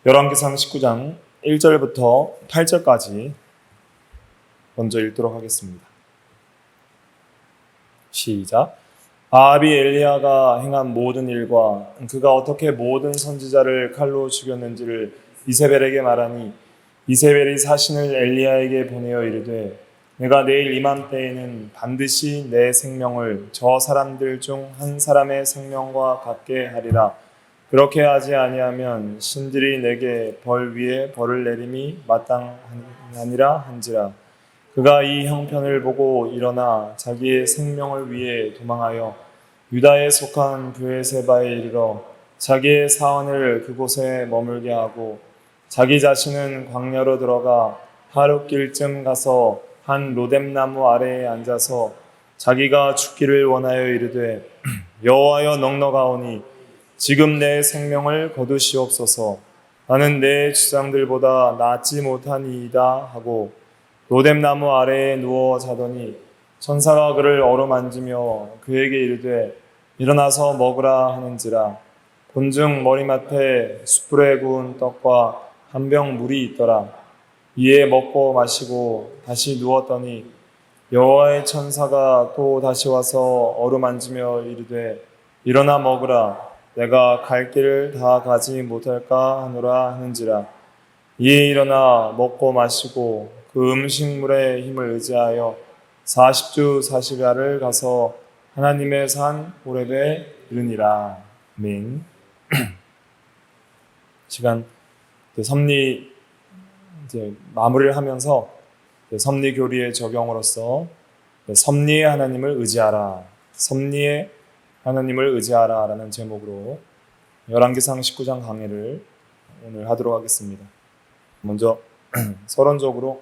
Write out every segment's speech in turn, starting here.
열왕기상 19장 1절부터 8절까지 먼저 읽도록 하겠습니다. 시작. 아합이 엘리야가 행한 모든 일과 그가 어떻게 모든 선지자를 칼로 죽였는지를 이세벨에게 말하니, 이세벨이 사신을 엘리야에게 보내어 이르되, 내가 내일 이맘때에는 반드시 내 생명을 저 사람들 중 한 사람의 생명과 같게 하리라. 그렇게 하지 아니하면 신들이 내게 벌 위에 벌을 내림이 마땅하니라 한지라. 그가 이 형편을 보고 일어나 자기의 생명을 위해 도망하여 유다에 속한 브에세바에 이르러 자기의 사원을 그곳에 머물게 하고, 자기 자신은 광야로 들어가 하룻길쯤 가서 한 로뎀나무 아래에 앉아서 자기가 죽기를 원하여 이르되, 여호와여 넉넉하오니 지금 내 생명을 거두시옵소서. 나는 내 주장들보다 낫지 못하니이다 하고 로뎀나무 아래에 누워 자더니 천사가 그를 어루만지며 그에게 이르되, 일어나서 먹으라 하는지라. 본즉 머리맡에 숯불에 구운 떡과 한 병 물이 있더라. 이에 먹고 마시고 다시 누웠더니 여호와의 천사가 또 다시 와서 어루만지며 이르되, 일어나 먹으라. 내가 갈 길을 다 가지 못할까 하노라 하는지라. 이에 일어나 먹고 마시고 그 음식물의 힘을 의지하여 40주 40야를 가서 하나님의 산 호렙에 이르니라. 아멘. 시간 섭리 이제 마무리를 하면서 섭리 교리의 적용으로서 섭리의 하나님을 의지하라, 섭리의 하나님을 의지하라 라는 제목으로 열왕기상 19장 강의를 오늘 하도록 하겠습니다. 먼저 서론적으로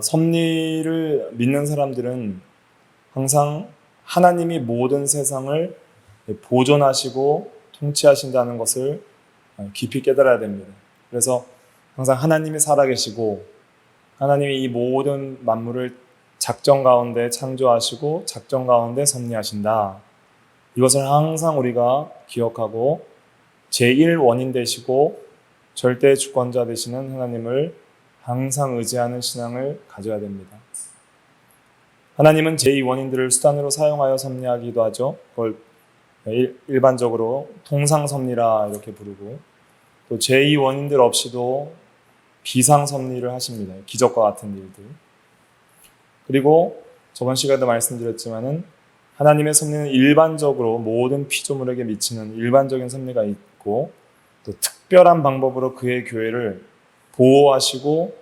섭리를 믿는 사람들은 항상 하나님이 모든 세상을 보존하시고 통치하신다는 것을 깊이 깨달아야 됩니다. 그래서 항상 하나님이 살아계시고 하나님이 이 모든 만물을 작정 가운데 창조하시고 작정 가운데 섭리하신다. 이것을 항상 우리가 기억하고 제1원인 되시고 절대 주권자 되시는 하나님을 항상 의지하는 신앙을 가져야 됩니다. 하나님은 제2원인들을 수단으로 사용하여 섭리하기도 하죠. 그걸 일반적으로 통상섭리라 이렇게 부르고, 또 제2원인들 없이도 비상섭리를 하십니다. 기적과 같은 일들. 그리고 저번 시간에도 말씀드렸지만은 하나님의 섭리는 일반적으로 모든 피조물에게 미치는 일반적인 섭리가 있고, 또 특별한 방법으로 그의 교회를 보호하시고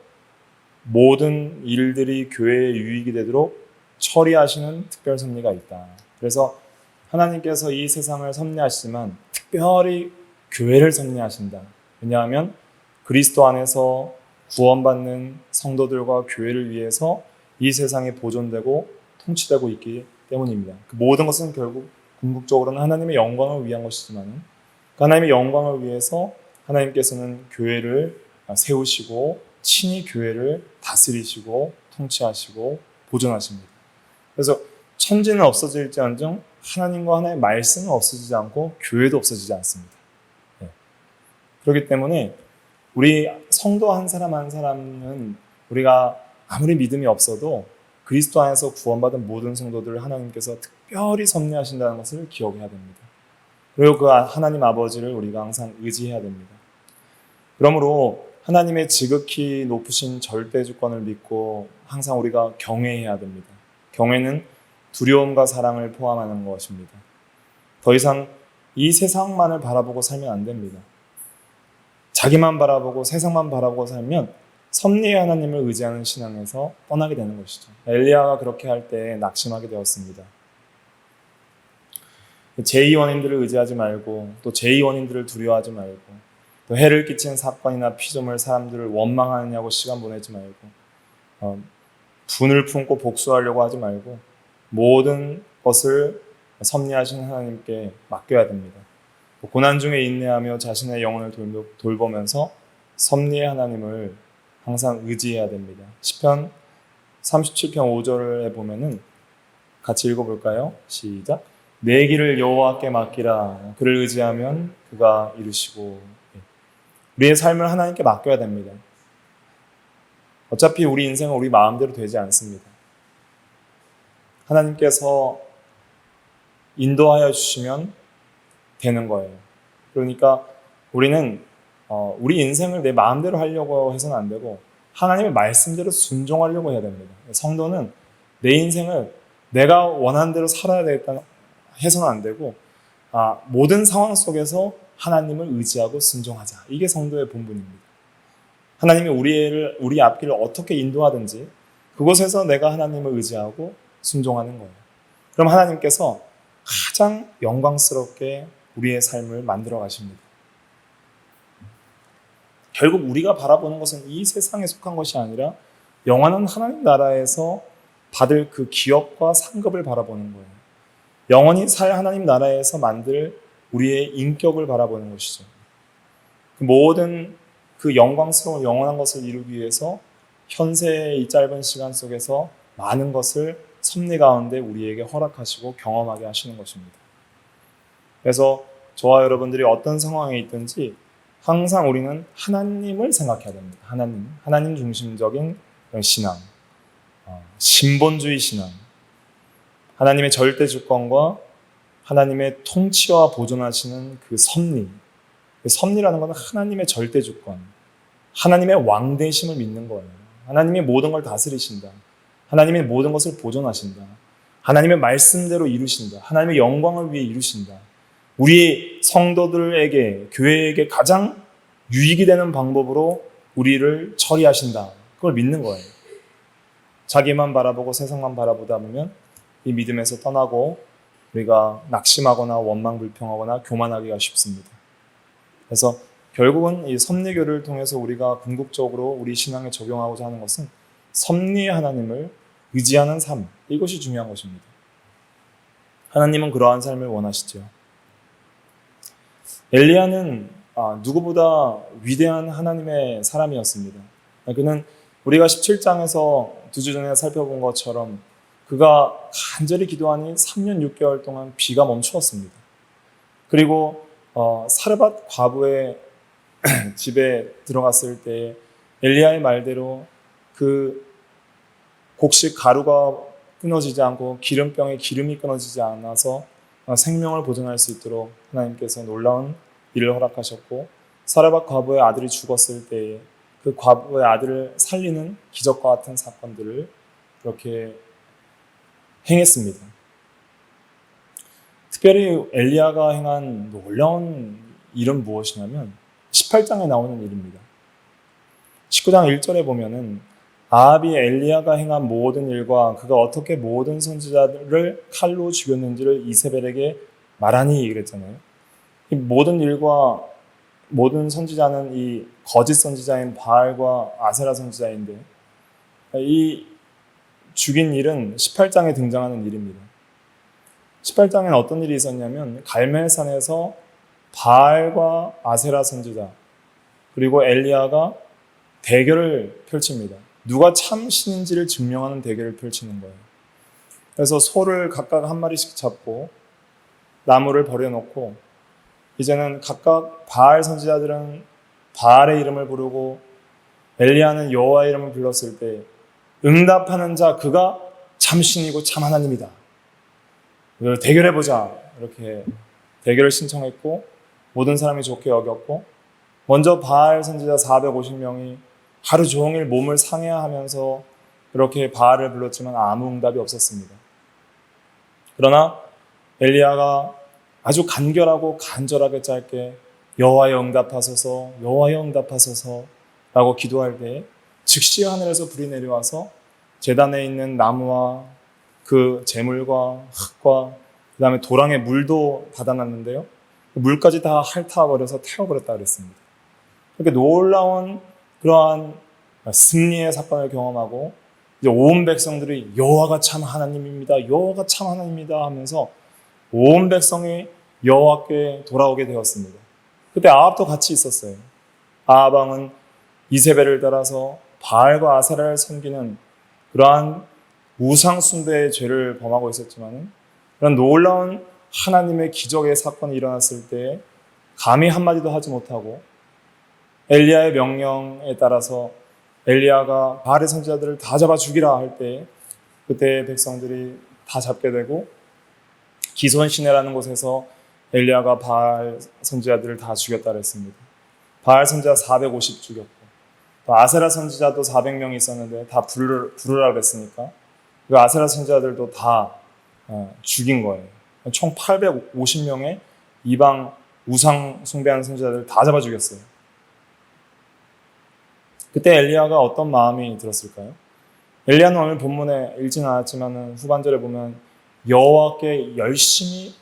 모든 일들이 교회의 유익이 되도록 처리하시는 특별 섭리가 있다. 그래서 하나님께서 이 세상을 섭리하시지만 특별히 교회를 섭리하신다. 왜냐하면 그리스도 안에서 구원받는 성도들과 교회를 위해서 이 세상이 보존되고 통치되고 있기 때문입니다. 그 모든 것은 결국 궁극적으로는 하나님의 영광을 위한 것이지만, 하나님의 영광을 위해서 하나님께서는 교회를 세우시고 친히 교회를 다스리시고 통치하시고 보존하십니다. 그래서 천지는 없어질지언정 하나님과 하나님의 말씀은 없어지지 않고 교회도 없어지지 않습니다. 그렇기 때문에 우리 성도 한 사람 한 사람은 우리가 아무리 믿음이 없어도 그리스도 안에서 구원받은 모든 성도들을 하나님께서 특별히 섭리하신다는 것을 기억해야 됩니다. 그리고 그 하나님 아버지를 우리가 항상 의지해야 됩니다. 그러므로 하나님의 지극히 높으신 절대 주권을 믿고 항상 우리가 경외해야 됩니다. 경외는 두려움과 사랑을 포함하는 것입니다. 더 이상 이 세상만을 바라보고 살면 안 됩니다. 자기만 바라보고 세상만 바라보고 살면 섭리의 하나님을 의지하는 신앙에서 떠나게 되는 것이죠. 엘리야가 그렇게 할 때 낙심하게 되었습니다. 제2원인들을 의지하지 말고, 또 제2원인들을 두려워하지 말고, 또 해를 끼친 사건이나 피조물, 사람들을 원망하느냐고 시간 보내지 말고, 분을 품고 복수하려고 하지 말고, 모든 것을 섭리하신 하나님께 맡겨야 됩니다. 고난 중에 인내하며 자신의 영혼을 돌보면서 섭리의 하나님을 항상 의지해야 됩니다. 시편 37편 5절에 보면은 같이 읽어볼까요? 시작. 내 길을 여호와께 맡기라. 그를 의지하면 그가 이루시고. 우리의 삶을 하나님께 맡겨야 됩니다. 어차피 우리 인생은 우리 마음대로 되지 않습니다. 하나님께서 인도하여 주시면 되는 거예요. 그러니까 우리는 우리 인생을 내 마음대로 하려고 해서는 안 되고 하나님의 말씀대로 순종하려고 해야 됩니다. 성도는 내 인생을 내가 원하는 대로 살아야 되겠다 해서는 안 되고 모든 상황 속에서 하나님을 의지하고 순종하자. 이게 성도의 본분입니다. 하나님이 우리 앞길을 어떻게 인도하든지 그곳에서 내가 하나님을 의지하고 순종하는 거예요. 그럼 하나님께서 가장 영광스럽게 우리의 삶을 만들어 가십니다. 결국 우리가 바라보는 것은 이 세상에 속한 것이 아니라 영원한 하나님 나라에서 받을 그 기업과 상급을 바라보는 거예요. 영원히 살 하나님 나라에서 만들 우리의 인격을 바라보는 것이죠. 그 모든 그 영광스러운 영원한 것을 이루기 위해서 현세의 이 짧은 시간 속에서 많은 것을 섭리 가운데 우리에게 허락하시고 경험하게 하시는 것입니다. 그래서 저와 여러분들이 어떤 상황에 있든지 항상 우리는 하나님을 생각해야 됩니다. 하나님 중심적인 신앙, 신본주의 신앙, 하나님의 절대 주권과 하나님의 통치와 보존하시는 그 섭리. 그 섭리라는 것은 하나님의 절대 주권, 하나님의 왕되심을 믿는 거예요. 하나님이 모든 걸 다스리신다. 하나님이 모든 것을 보존하신다. 하나님의 말씀대로 이루신다. 하나님의 영광을 위해 이루신다. 우리 성도들에게, 교회에게 가장 유익이 되는 방법으로 우리를 처리하신다. 그걸 믿는 거예요. 자기만 바라보고 세상만 바라보다 보면 이 믿음에서 떠나고 우리가 낙심하거나 원망불평하거나 교만하기가 쉽습니다. 그래서 결국은 이 섭리교를 통해서 우리가 궁극적으로 우리 신앙에 적용하고자 하는 것은 섭리의 하나님을 의지하는 삶, 이것이 중요한 것입니다. 하나님은 그러한 삶을 원하시죠. 엘리야는 누구보다 위대한 하나님의 사람이었습니다. 그는 우리가 17장에서 2주 전에 살펴본 것처럼 그가 간절히 기도하니 3년 6개월 동안 비가 멈추었습니다. 그리고 사르밧 과부의 집에 들어갔을 때 엘리야의 말대로 그 곡식 가루가 끊어지지 않고 기름병에 기름이 끊어지지 않아서 생명을 보존할 수 있도록 하나님께서 놀라운 일을 허락하셨고, 사르밧 과부의 아들이 죽었을 때에 그 과부의 아들을 살리는 기적과 같은 사건들을 그렇게 행했습니다. 특별히 엘리야가 행한 놀라운 일은 무엇이냐면 18장에 나오는 일입니다. 19장 1절에 보면은 아합이 엘리야가 행한 모든 일과 그가 어떻게 모든 선지자들을 칼로 죽였는지를 이세벨에게 말하니 그랬잖아요. 이 모든 일과 모든 선지자는 이 거짓 선지자인 바알과 아세라 선지자인데 이 죽인 일은 18장에 등장하는 일입니다. 18장에는 어떤 일이 있었냐면 갈멜산에서 바알과 아세라 선지자 그리고 엘리야가 대결을 펼칩니다. 누가 참 신인지를 증명하는 대결을 펼치는 거예요. 그래서 소를 각각 한 마리씩 잡고 나무를 버려놓고 이제는 각각 바알 선지자들은 바알의 이름을 부르고 엘리야는 여호와의 이름을 불렀을 때 응답하는 자 그가 참 신이고 참 하나님이다. 대결해보자. 이렇게 대결을 신청했고 모든 사람이 좋게 여겼고 먼저 바알 선지자 450명이 하루 종일 몸을 상해하면서 그렇게 바알을 불렀지만 아무 응답이 없었습니다. 그러나 엘리야가 아주 간결하고 간절하게 짧게 여호와여 응답하소서 여호와여 응답하소서 라고 기도할 때 즉시 하늘에서 불이 내려와서 제단에 있는 나무와 그 재물과 흙과 그 다음에 도랑의 물도 받아놨는데요. 물까지 다 핥아버려서 태워버렸다 그랬습니다. 그렇게 놀라운 그러한 승리의 사건을 경험하고 이제 온 백성들이 여호와가 참 하나님입니다. 여호와가 참 하나님입니다 하면서 온 백성이 여호와께 돌아오게 되었습니다. 그때 아합도 같이 있었어요. 아합 왕은 이세벨을 따라서 바알과 아세라를 섬기는 그러한 우상 숭배의 죄를 범하고 있었지만 그런 놀라운 하나님의 기적의 사건이 일어났을 때 감히 한마디도 하지 못하고 엘리야의 명령에 따라서 엘리야가 바알의 선지자들을 다 잡아 죽이라 할 때 그때 백성들이 다 잡게 되고 기손 시내라는 곳에서 엘리야가 바알 선지자들을 다 죽였다 그랬습니다. 바알 선지자 450 죽였고 또 아세라 선지자도 400명이 있었는데 다 부르라 그랬으니까 그 아세라 선지자들도 다 죽인 거예요. 총 850명의 이방 우상 숭배하는 선지자들을 다 잡아 죽였어요. 그때 엘리야가 어떤 마음이 들었을까요? 엘리야는 오늘 본문에 읽지는 않았지만 후반절에 보면 여호와께 열심히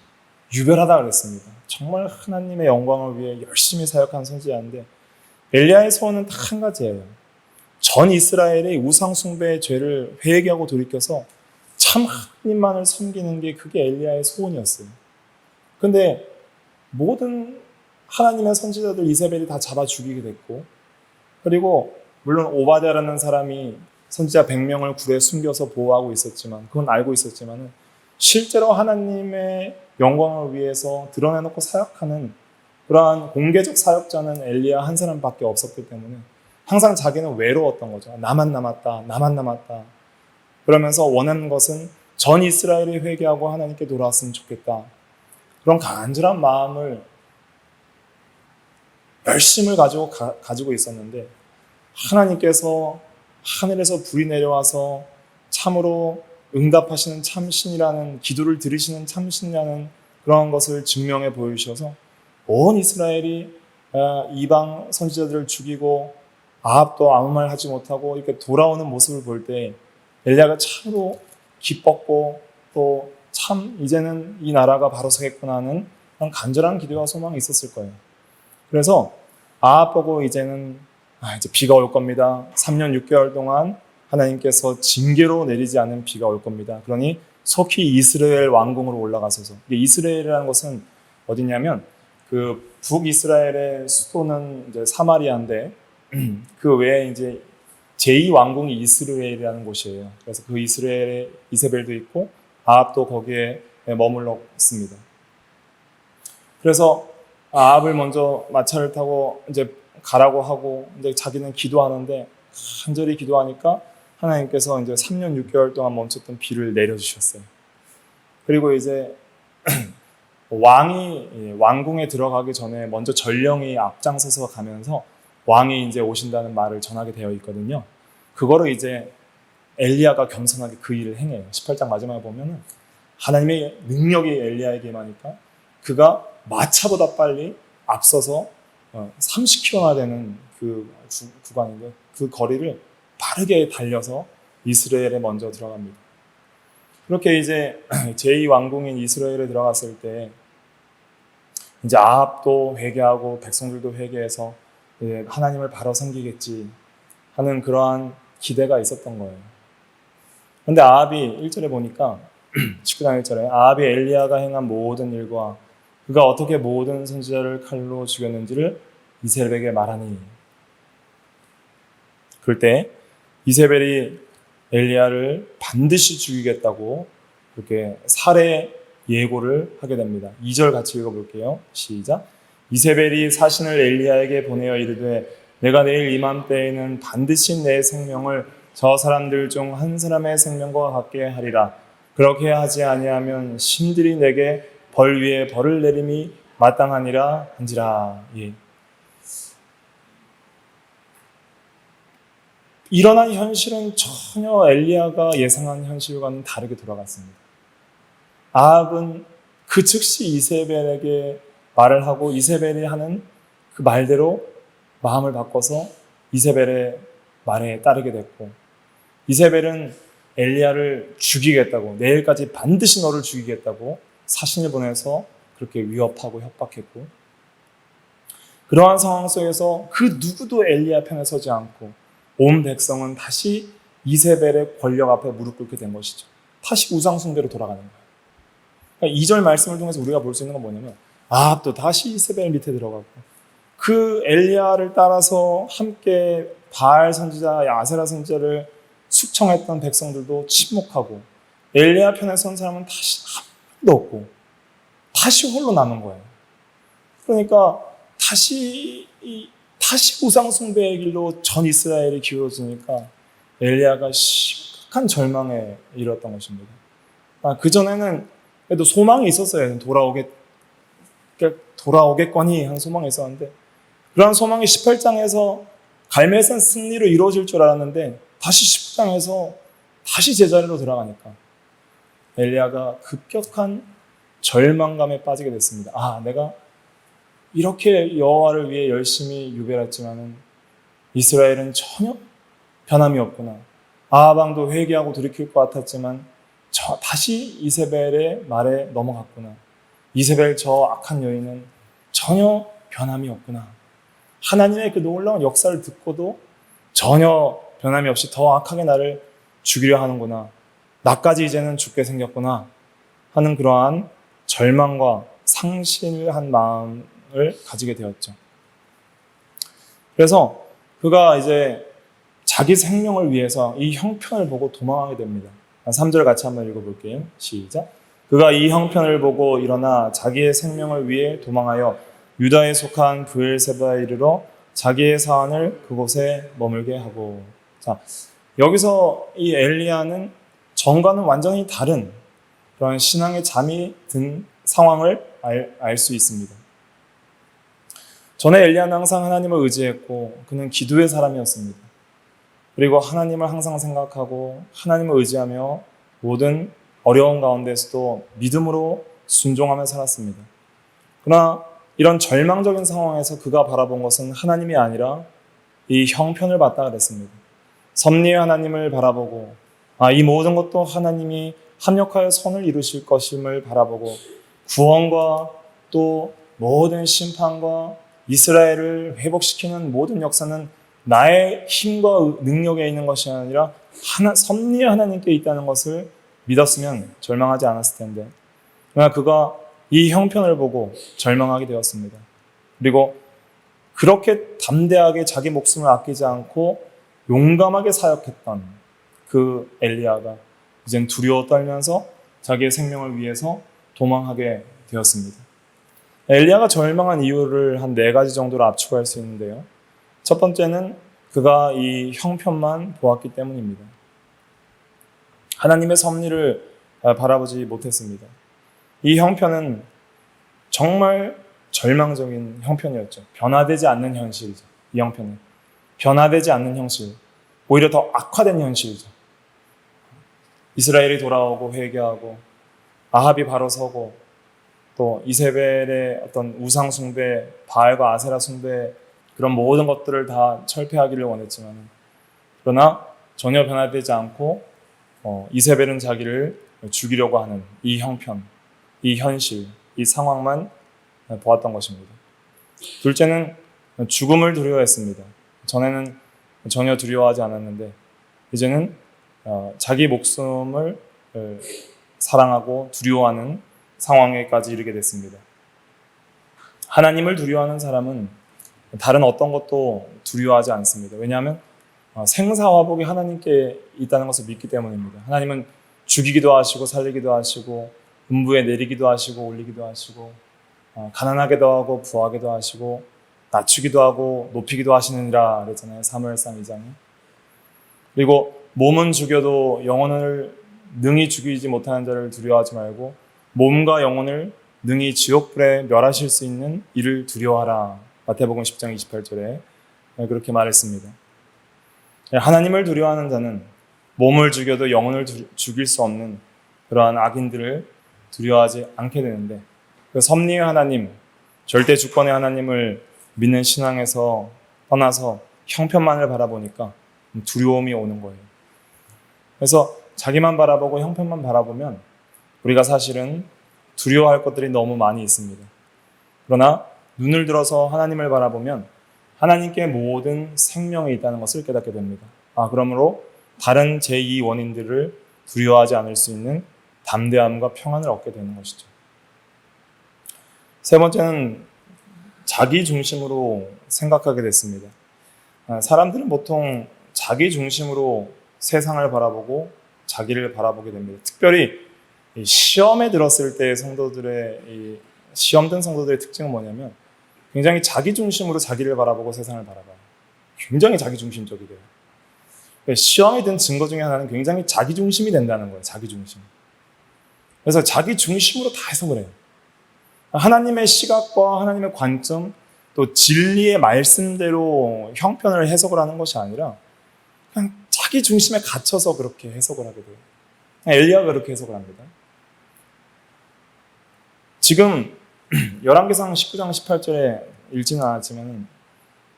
유별하다 그랬습니다. 정말 하나님의 영광을 위해 열심히 사역한 선지자인데 엘리야의 소원은 딱 한 가지예요. 전 이스라엘의 우상 숭배의 죄를 회개하고 돌이켜서 참 하나님만을 섬기는 게 그게 엘리야의 소원이었어요. 그런데 모든 하나님의 선지자들 이세벨이 다 잡아 죽이게 됐고 그리고 물론 오바댜라는 사람이 선지자 100명을 굴에 숨겨서 보호하고 있었지만 그건 알고 있었지만 실제로 하나님의 영광을 위해서 드러내놓고 사역하는 그러한 공개적 사역자는 엘리야 한 사람밖에 없었기 때문에 항상 자기는 외로웠던 거죠. 나만 남았다. 나만 남았다. 그러면서 원하는 것은 전 이스라엘이 회개하고 하나님께 돌아왔으면 좋겠다. 그런 간절한 마음을 열심을 가지고 있었는데 하나님께서 하늘에서 불이 내려와서 참으로 응답하시는 참신이라는 기도를 들으시는 참신이라는 그런 것을 증명해 보이셔서 온 이스라엘이 이방 선지자들을 죽이고 아합도 아무 말 하지 못하고 이렇게 돌아오는 모습을 볼 때 엘리야가 참으로 기뻤고 또 참 이제는 이 나라가 바로 서겠구나 하는 그런 간절한 기대와 소망이 있었을 거예요. 그래서 아합 보고 이제는 이제 비가 올 겁니다. 3년 6개월 동안 하나님께서 징계로 내리지 않은 비가 올 겁니다. 그러니 속히 이스라엘 왕궁으로 올라가소서. 이스라엘이라는 것은 어디냐면 그 북이스라엘의 수도는 이제 사마리아인데 그 외에 이제 제2 왕궁이 이스라엘이라는 곳이에요. 그래서 그 이스라엘에 이세벨도 있고 아합도 거기에 머물러 있습니다. 그래서 아합을 먼저 마차를 타고 이제 가라고 하고 이제 자기는 기도하는데 간절히 기도하니까 하나님께서 이제 3년 6개월 동안 멈췄던 비를 내려주셨어요. 그리고 이제 왕이 왕궁에 들어가기 전에 먼저 전령이 앞장서서 가면서 왕이 이제 오신다는 말을 전하게 되어 있거든요. 그거를 이제 엘리야가 겸손하게 그 일을 행해요. 18장 마지막에 보면은 하나님의 능력이 엘리야에게 임하니까 그가 마차보다 빨리 앞서서 30km나 되는 그 구간인데 그 거리를 빠르게 달려서 이스라엘에 먼저 들어갑니다. 그렇게 이제 제2왕궁인 이스라엘에 들어갔을 때 이제 아합도 회개하고 백성들도 회개해서 하나님을 바로 섬기겠지 하는 그러한 기대가 있었던 거예요. 그런데 아합이 1절에 보니까 19장 1절에 아합이 엘리야가 행한 모든 일과 그가 어떻게 모든 선지자를 칼로 죽였는지를 이세벨에게 말하니 그럴 때 이세벨이 엘리야를 반드시 죽이겠다고 그렇게 살해 예고를 하게 됩니다. 2절 같이 읽어볼게요. 시작. 이세벨이 사신을 엘리야에게 보내어 이르되 내가 내일 이맘때에는 반드시 내 생명을 저 사람들 중 한 사람의 생명과 같게 하리라. 그렇게 하지 아니하면 신들이 내게 벌 위에 벌을 내림이 마땅하니라 한지라. 예. 일어난 현실은 전혀 엘리야가 예상한 현실과는 다르게 돌아갔습니다. 아합은 그 즉시 이세벨에게 말을 하고 이세벨이 하는 그 말대로 마음을 바꿔서 이세벨의 말에 따르게 됐고 이세벨은 엘리야를 죽이겠다고 내일까지 반드시 너를 죽이겠다고 사신을 보내서 그렇게 위협하고 협박했고 그러한 상황 속에서 그 누구도 엘리야 편에 서지 않고 온 백성은 다시 이세벨의 권력 앞에 무릎 꿇게 된 것이죠. 다시 우상숭배로 돌아가는 거예요. 그러니까 2절 말씀을 통해서 우리가 볼 수 있는 건 뭐냐면 또 다시 이세벨 밑에 들어가고 그 엘리야를 따라서 함께 바알 선지자, 아세라 선지자를 숙청했던 백성들도 침묵하고 엘리야 편에 선 사람은 다시 한 명도 없고 다시 홀로 남은 거예요. 그러니까 다시 우상 숭배의 길로 전 이스라엘이 기울어지니까 엘리야가 심각한 절망에 이르렀던 것입니다. 그 전에는 그래도 소망이 있었어요. 돌아오겠거니 하는 소망이 있었는데, 그러한 소망이 18장에서 갈멜산 승리로 이루어질 줄 알았는데 다시 10장에서 다시 제자리로 돌아가니까 엘리야가 급격한 절망감에 빠지게 됐습니다. 내가 이렇게 여호와를 위해 열심히 유배했지만은 이스라엘은 전혀 변함이 없구나. 아하방도 회개하고 돌이킬 것 같았지만 다시 이세벨의 말에 넘어갔구나. 이세벨 저 악한 여인은 전혀 변함이 없구나. 하나님의 그 놀라운 역사를 듣고도 전혀 변함이 없이 더 악하게 나를 죽이려 하는구나. 나까지 이제는 죽게 생겼구나 하는 그러한 절망과 상실한 마음을 가지게 되었죠. 그래서 그가 이제 자기 생명을 위해서 이 형편을 보고 도망하게 됩니다. 3절 같이 한번 읽어볼게요. 시작. 그가 이 형편을 보고 일어나 자기의 생명을 위해 도망하여 유다에 속한 브엘세바에 이르러 자기의 사안을 그곳에 머물게 하고. 자, 여기서 이 엘리야는 전과는 완전히 다른 그런 신앙의 잠이 든 상황을 알 수 있습니다. 전에 엘리야는 항상 하나님을 의지했고 그는 기도의 사람이었습니다. 그리고 하나님을 항상 생각하고 하나님을 의지하며 모든 어려운 가운데서도 믿음으로 순종하며 살았습니다. 그러나 이런 절망적인 상황에서 그가 바라본 것은 하나님이 아니라 이 형편을 봤다 그랬습니다. 섭리의 하나님을 바라보고 이 모든 것도 하나님이 합력하여 선을 이루실 것임을 바라보고 구원과 또 모든 심판과 이스라엘을 회복시키는 모든 역사는 나의 힘과 능력에 있는 것이 아니라 섭리의 하나님께 있다는 것을 믿었으면 절망하지 않았을 텐데, 그러나 그가 이 형편을 보고 절망하게 되었습니다. 그리고 그렇게 담대하게 자기 목숨을 아끼지 않고 용감하게 사역했던 그 엘리야가 이젠 두려워 떨면서 자기의 생명을 위해서 도망하게 되었습니다. 엘리야가 절망한 이유를 한 4가지 정도로 압축할 수 있는데요. 첫 번째는 그가 이 형편만 보았기 때문입니다. 하나님의 섭리를 바라보지 못했습니다. 이 형편은 정말 절망적인 형편이었죠. 변화되지 않는 현실이죠. 이 형편은 변화되지 않는 현실, 오히려 더 악화된 현실이죠. 이스라엘이 돌아오고 회개하고 아합이 바로 서고 또 이세벨의 어떤 우상 숭배, 바알과 아세라 숭배, 그런 모든 것들을 다 철폐하기를 원했지만, 그러나 전혀 변화되지 않고 이세벨은 자기를 죽이려고 하는 이 형편, 이 현실, 이 상황만 보았던 것입니다. 둘째는 죽음을 두려워했습니다. 전에는 전혀 두려워하지 않았는데 이제는 자기 목숨을 사랑하고 두려워하는 상황에까지 이르게 됐습니다. 하나님을 두려워하는 사람은 다른 어떤 것도 두려워하지 않습니다. 왜냐하면 생사화복이 하나님께 있다는 것을 믿기 때문입니다. 하나님은 죽이기도 하시고 살리기도 하시고 음부에 내리기도 하시고 올리기도 하시고 가난하게도 하고 부하게도 하시고 낮추기도 하고 높이기도 하시느니라 그랬잖아요. 사무엘상 2장에. 그리고 몸은 죽여도 영혼을 능히 죽이지 못하는 자를 두려워하지 말고 몸과 영혼을 능히 지옥불에 멸하실 수 있는 이를 두려워하라. 마태복음 10장 28절에 그렇게 말했습니다. 하나님을 두려워하는 자는 몸을 죽여도 영혼을 죽일 수 없는 그러한 악인들을 두려워하지 않게 되는데, 그 섭리의 하나님, 절대 주권의 하나님을 믿는 신앙에서 떠나서 형편만을 바라보니까 두려움이 오는 거예요. 그래서 자기만 바라보고 형편만 바라보면 우리가 사실은 두려워할 것들이 너무 많이 있습니다. 그러나 눈을 들어서 하나님을 바라보면 하나님께 모든 생명이 있다는 것을 깨닫게 됩니다. 그러므로 다른 제2 원인들을 두려워하지 않을 수 있는 담대함과 평안을 얻게 되는 것이죠. 세 번째는 자기 중심으로 생각하게 됐습니다. 사람들은 보통 자기 중심으로 세상을 바라보고 자기를 바라보게 됩니다. 특별히 시험에 들었을 때 성도들의 시험된 성도들의 특징은 뭐냐면 굉장히 자기 중심으로 자기를 바라보고 세상을 바라봐요. 굉장히 자기 중심적이 돼요. 시험이 든 증거 중에 하나는 굉장히 자기 중심이 된다는 거예요. 자기 중심. 그래서 자기 중심으로 다 해석을 해요. 하나님의 시각과 하나님의 관점, 또 진리의 말씀대로 형편을 해석을 하는 것이 아니라 그냥 자기 중심에 갇혀서 그렇게 해석을 하게 돼요. 엘리야가 그렇게 해석을 합니다. 지금 열왕기상 19장 18절에 읽지는 않았지만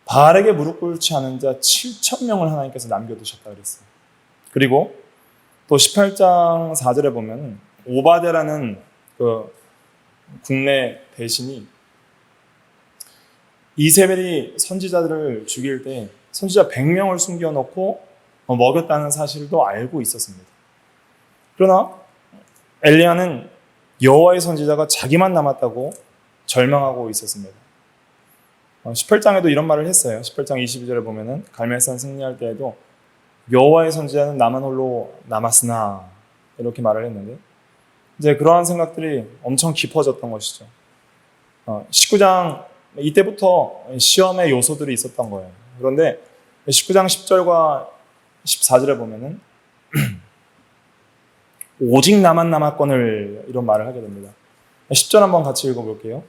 바알에게 무릎 꿇지 않은 자 7,000명을 하나님께서 남겨두셨다 그랬어요. 그리고 또 18장 4절에 보면 오바데라는 그 국내 대신이 이세벨이 선지자들을 죽일 때 선지자 100명을 숨겨놓고 먹였다는 사실도 알고 있었습니다. 그러나 엘리야는 여호와의 선지자가 자기만 남았다고 절망하고 있었습니다. 18장에도 이런 말을 했어요. 18장 22절에 보면은 갈멜산 승리할 때에도 여호와의 선지자는 나만 홀로 남았으나 이렇게 말을 했는데 이제 그러한 생각들이 엄청 깊어졌던 것이죠. 19장 이때부터 시험의 요소들이 있었던 거예요. 그런데 19장 10절과 14절에 보면은 오직 나만 남았거늘 이런 말을 하게 됩니다. 10절 한번 같이 읽어볼게요.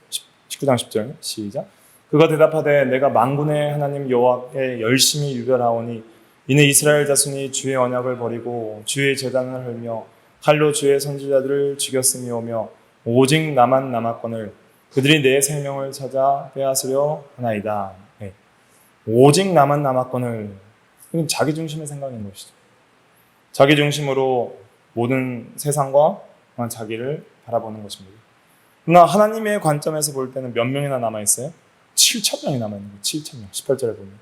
19장 10절 시작. 그가 대답하되 내가 만군의 하나님 여호와께 열심히 유별하오니 이는 이스라엘 자손이 주의 언약을 버리고 주의 제단을 헐며 칼로 주의 선지자들을 죽였음이오며 오직 나만 남았거늘 그들이 내 생명을 찾아 빼앗으려 하나이다. 네. 오직 나만 남았거늘 이건 자기 중심의 생각인 것이죠. 자기 중심으로 모든 세상과 자기를 바라보는 것입니다. 그러나 하나님의 관점에서 볼 때는 몇 명이나 남아있어요? 7,000명이 남아있는 거예요. 7,000명. 18절에 보면.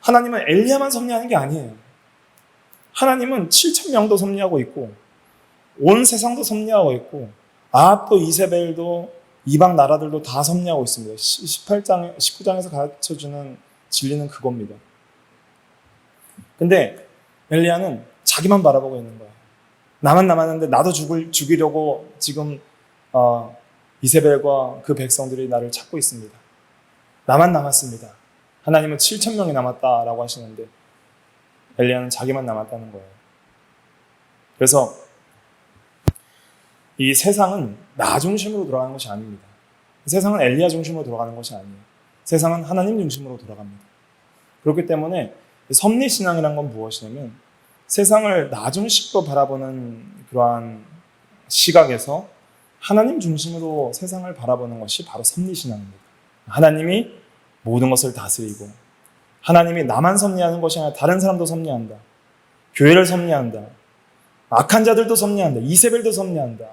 하나님은 엘리야만 섭리하는 게 아니에요. 하나님은 7,000명도 섭리하고 있고 온 세상도 섭리하고 있고 아합도 이세벨도 이방 나라들도 다 섭리하고 있습니다. 19장에서 가르쳐주는 진리는 그겁니다. 근데 엘리야는 자기만 바라보고 있는 거예요. 나만 남았는데 나도 죽이려고 지금 이세벨과 그 백성들이 나를 찾고 있습니다. 나만 남았습니다. 하나님은 7,000명이 남았다라고 하시는데 엘리야는 자기만 남았다는 거예요. 그래서 이 세상은 나 중심으로 돌아가는 것이 아닙니다. 세상은 엘리야 중심으로 돌아가는 것이 아니에요. 세상은 하나님 중심으로 돌아갑니다. 그렇기 때문에 섭리신앙이란 건 무엇이냐면 세상을 나 중심으로 바라보는 그러한 시각에서 하나님 중심으로 세상을 바라보는 것이 바로 섭리신앙입니다. 하나님이 모든 것을 다스리고 하나님이 나만 섭리하는 것이 아니라 다른 사람도 섭리한다. 교회를 섭리한다. 악한 자들도 섭리한다. 이세벨도 섭리한다.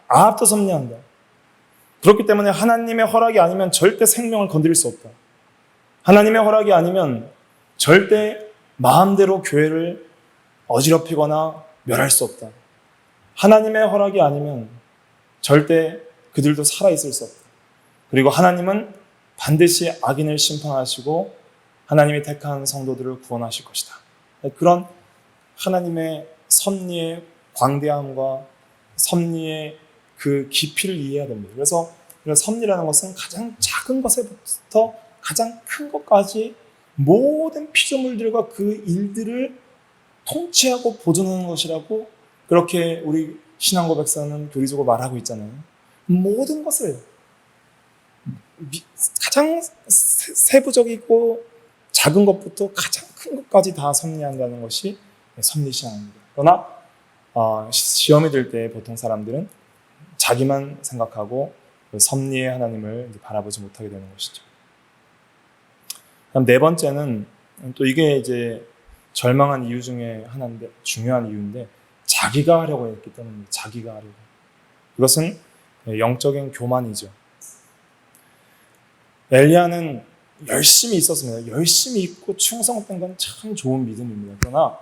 아합도 섭리한다. 그렇기 때문에 하나님의 허락이 아니면 절대 생명을 건드릴 수 없다. 하나님의 허락이 아니면 절대 마음대로 교회를 어지럽히거나 멸할 수 없다. 하나님의 허락이 아니면 절대 그들도 살아있을 수 없다. 그리고 하나님은 반드시 악인을 심판하시고 하나님이 택한 성도들을 구원하실 것이다. 그런 하나님의 섭리의 광대함과 섭리의 그 깊이를 이해해야 됩니다. 그래서 섭리라는 것은 가장 작은 것에부터 가장 큰 것까지 모든 피조물들과 그 일들을 통치하고 보존하는 것이라고 그렇게 우리 신앙 고백서는 교리적으로 말하고 있잖아요. 모든 것을 가장 세부적이고 작은 것부터 가장 큰 것까지 다 섭리한다는 것이 섭리신앙입니다. 그러나 시험이 들 때 보통 사람들은 자기만 생각하고 그 섭리의 하나님을 바라보지 못하게 되는 것이죠. 그럼 네 번째는 또 이게 이제 절망한 이유 중에 하나인데 중요한 이유인데 자기가 하려고 했기 때문에 자기가 하려고. 이것은 영적인 교만이죠. 엘리야는 열심히 있었습니다. 열심히 있고 충성된 건 참 좋은 믿음입니다. 그러나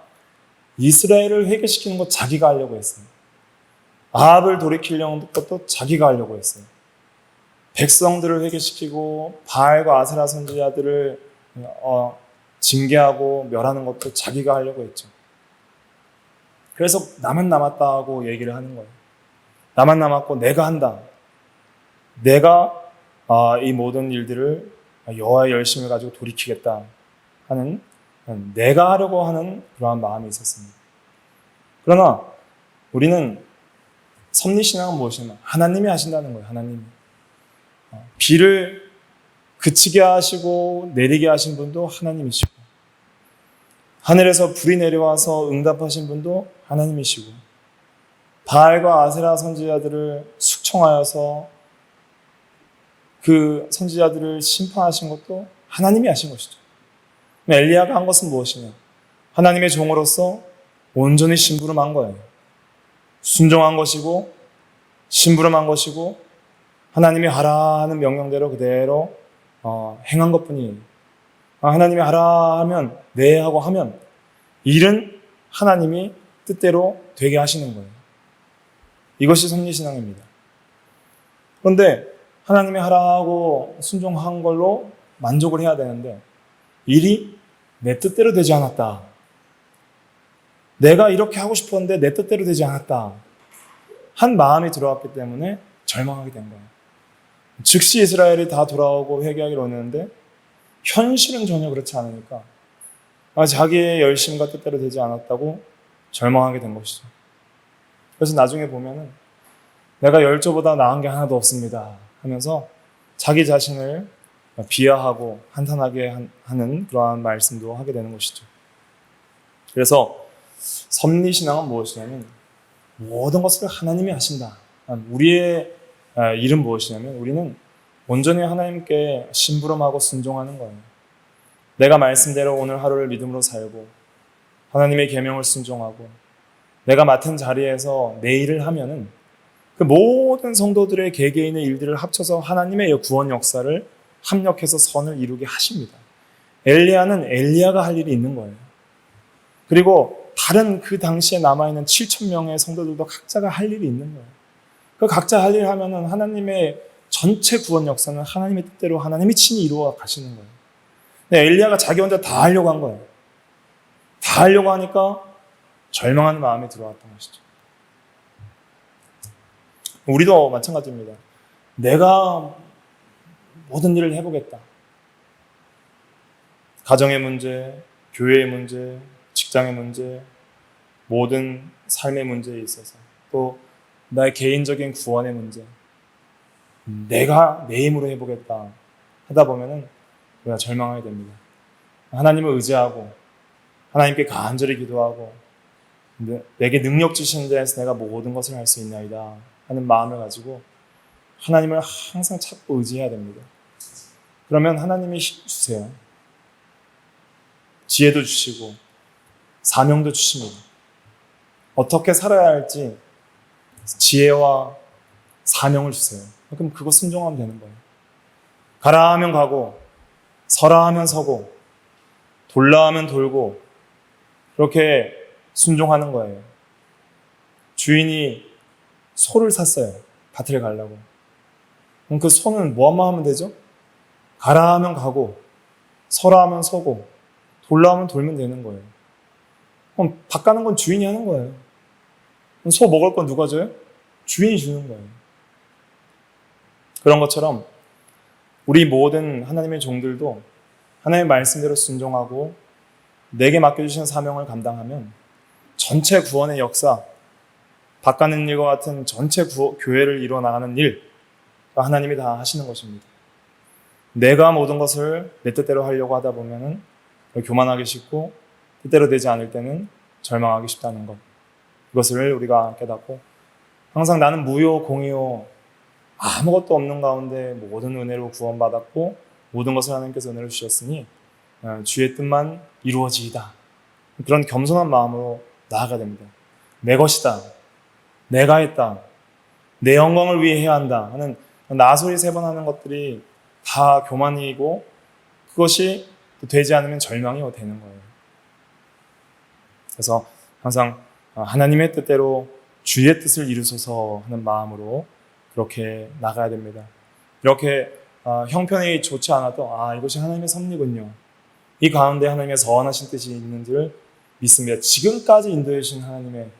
이스라엘을 회개시키는 것 자기가 하려고 했어요. 아합을 돌이키려는 것도 자기가 하려고 했어요. 백성들을 회개시키고 바알과 아세라 선지자들을 징계하고 멸하는 것도 자기가 하려고 했죠. 그래서 나만 남았다고 얘기를 하는 거예요. 나만 남았고 내가 한다. 내가 이 모든 일들을 여호와의 열심을 가지고 돌이키겠다 하는, 내가 하려고 하는 그러한 마음이 있었습니다. 그러나 우리는 섭리신앙은 무엇이냐? 하나님이 하신다는 거예요. 하나님이. 비를 그치게 하시고 내리게 하신 분도 하나님이시고, 하늘에서 불이 내려와서 응답하신 분도 하나님이시고, 바알과 아세라 선지자들을 숙청하여서 그 선지자들을 심판하신 것도 하나님이 하신 것이죠. 엘리야가 한 것은 무엇이냐? 하나님의 종으로서 온전히 심부름한 거예요. 순종한 것이고 심부름한 것이고 하나님이 하라 하는 명령대로 그대로 행한 것뿐이에요. 하나님이 하라 하면 네 하고 하면 일은 하나님이 뜻대로 되게 하시는 거예요. 이것이 섭리신앙입니다. 그런데 하나님이 하라고 순종한 걸로 만족을 해야 되는데 일이 내 뜻대로 되지 않았다. 내가 이렇게 하고 싶었는데 내 뜻대로 되지 않았다. 한 마음이 들어왔기 때문에 절망하게 된 거예요. 즉시 이스라엘이 다 돌아오고 회개하기로 했는데 현실은 전혀 그렇지 않으니까 자기의 열심과 뜻대로 되지 않았다고 절망하게 된 것이죠. 그래서 나중에 보면은 내가 열조보다 나은 게 하나도 없습니다 하면서 자기 자신을 비하하고 한탄하게 하는 그러한 말씀도 하게 되는 것이죠. 그래서 섭리신앙은 무엇이냐면 모든 것을 하나님이 하신다. 우리의 일은 무엇이냐면 우리는 온전히 하나님께 심부름하고 순종하는 거예요. 내가 말씀대로 오늘 하루를 믿음으로 살고 하나님의 계명을 순종하고 내가 맡은 자리에서 내 일을 하면은 그 모든 성도들의 개개인의 일들을 합쳐서 하나님의 구원 역사를 합력해서 선을 이루게 하십니다. 엘리야는 엘리야가 할 일이 있는 거예요. 그리고 다른 그 당시에 남아있는 7,000명의 성도들도 각자가 할 일이 있는 거예요. 그 각자 할 일 하면은 하나님의 전체 구원 역사는 하나님의 뜻대로 하나님이 친히 이루어 가시는 거예요. 근데 엘리야가 자기 혼자 다 하려고 한 거예요. 다 하려고 하니까 절망하는 마음이 들어왔던 것이죠. 우리도 마찬가지입니다. 내가 모든 일을 해보겠다. 가정의 문제, 교회의 문제, 직장의 문제, 모든 삶의 문제에 있어서 또 나의 개인적인 구원의 문제, 내가 내 힘으로 해보겠다 하다 보면은 우리가 절망하게 됩니다. 하나님을 의지하고 하나님께 간절히 기도하고 내게 능력 주시는 데에서 내가 모든 것을 할 수 있나이다 하는 마음을 가지고 하나님을 항상 찾고 의지해야 됩니다. 그러면 하나님이 주세요. 지혜도 주시고 사명도 주십니다. 어떻게 살아야 할지 지혜와 사명을 주세요. 그럼 그거 순종하면 되는 거예요. 가라 하면 가고 서라 하면 서고 돌라 하면 돌고 그렇게 순종하는 거예요. 주인이 소를 샀어요. 밭을 가려고. 그럼 그 소는 뭐만 하면 되죠? 가라 하면 가고 서라 하면 서고 돌라 하면 돌면 되는 거예요. 그럼 밭 가는 건 주인이 하는 거예요. 그럼 소 먹을 건 누가 줘요? 주인이 주는 거예요. 그런 것처럼 우리 모든 하나님의 종들도 하나님의 말씀대로 순종하고 내게 맡겨주신 사명을 감당하면 전체 구원의 역사, 밭 가는 일과 같은 전체 교회를 이루어나가는 일, 하나님이 다 하시는 것입니다. 내가 모든 것을 내 뜻대로 하려고 하다 보면은 교만하기 쉽고 뜻대로 되지 않을 때는 절망하기 쉽다는 것. 이것을 우리가 깨닫고 항상 나는 무요 공이요 아무것도 없는 가운데 모든 은혜로 구원받았고 모든 것을 하나님께서 은혜로 주셨으니 주의 뜻만 이루어지이다. 그런 겸손한 마음으로 나아가야 됩니다. 내 것이다. 내가 했다. 내 영광을 위해 해야 한다 하는 나소리 3번 하는 것들이 다 교만이고 그것이 되지 않으면 절망이 되는 거예요. 그래서 항상 하나님의 뜻대로 주의 뜻을 이루소서 하는 마음으로 그렇게 나가야 됩니다. 이렇게 형편이 좋지 않아도 이것이 하나님의 섭리군요. 이 가운데 하나님의 선하신 뜻이 있는 줄 믿습니다. 지금까지 인도해 주신 하나님의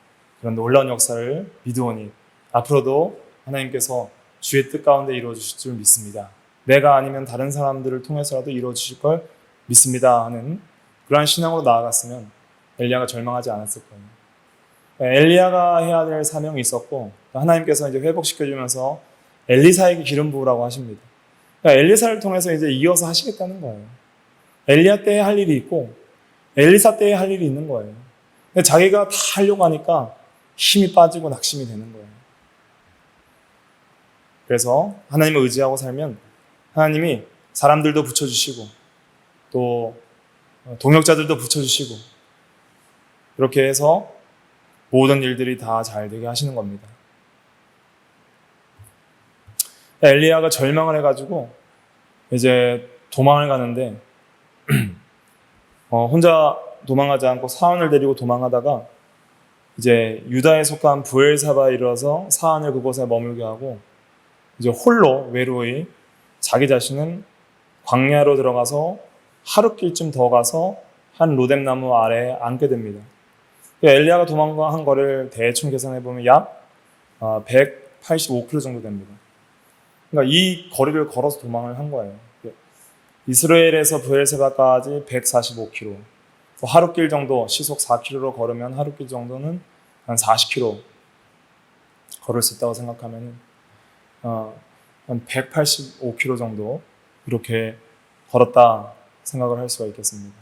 그런 놀라운 역사를 믿으오니 앞으로도 하나님께서 주의 뜻 가운데 이루어 주실 줄 믿습니다. 내가 아니면 다른 사람들을 통해서라도 이루어 주실 걸 믿습니다 하는 그러한 신앙으로 나아갔으면 엘리야가 절망하지 않았을 거예요. 엘리야가 해야 될 사명이 있었고 하나님께서 이제 회복시켜 주면서 엘리사에게 기름 부으라고 하십니다. 그러니까 엘리사를 통해서 이제 이어서 하시겠다는 거예요. 엘리야 때에 할 일이 있고 엘리사 때에 할 일이 있는 거예요. 근데 자기가 다 하려고 하니까 힘이 빠지고 낙심이 되는 거예요. 그래서 하나님을 의지하고 살면 하나님이 사람들도 붙여주시고 또 동역자들도 붙여주시고 이렇게 해서 모든 일들이 다 잘 되게 하시는 겁니다. 엘리야가 절망을 해가지고 이제 도망을 가는데 혼자 도망하지 않고 사환을 데리고 도망하다가 이제 유다에 속한 브엘사바에 이르러서 사환을 그곳에 머물게 하고 이제 홀로 외로이 자기 자신은 광야로 들어가서 하룻길쯤 더 가서 한 로뎀나무 아래에 앉게 됩니다. 엘리야가 도망간 거리를 대충 계산해 보면 약 185km 정도 됩니다. 그러니까 이 거리를 걸어서 도망을 한 거예요. 이스라엘에서 브엘세바까지 145km. 하룻길 정도 시속 4km로 걸으면 하룻길 정도는 한 40km 걸을 수 있다고 생각하면 한 185km 정도 이렇게 걸었다 생각을 할 수가 있겠습니다.